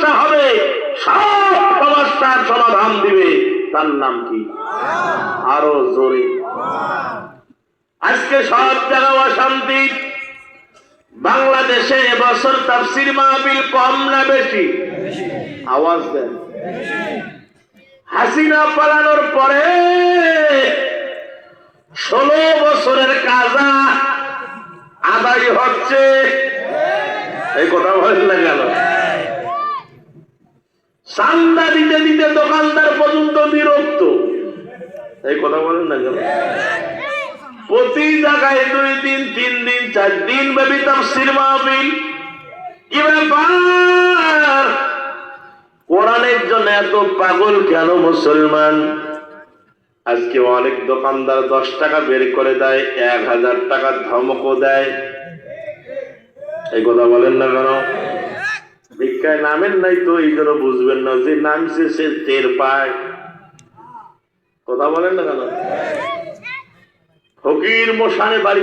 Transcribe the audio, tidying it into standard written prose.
সমস্যা হবে সব সমস্যার সমাধান দিবে, তার নাম কি? আরো জোরে। আজকে সব জায়গায় অশান্তি। বাংলাদেশে এবছর তাফসীর মাহফিল কম না বেশি? আওয়াজ দেন। হাসিনা পালানোর পরে 16 বছরের কাজা আদায় হচ্ছে। এই কথা বলেন না কেন? চান্দা দিতে দিতে দোকানদার পর্যন্ত বিরক্ত। এই কথা বলেন না কেন? প্রতি জায়গায় 2 দিন 3 দিন 4 দিন ব্যাপী তাফসীর মাহফিল। কি ব্যাপার? কোরআনের জন্য এত পাগল কেন মুসলমান? আজকে অনেক দোকানদার 10 টাকা বের করে দেয়, 1000 টাকা ধমকও দেয়। এই কথা বলেন না কেন? ভিক্ষায় নামেন নাই তো এই জন্য বুঝবেন না, যে নামছে সে টের পায়। কথা বলেন না কেন? ফকির মশানে বাড়ি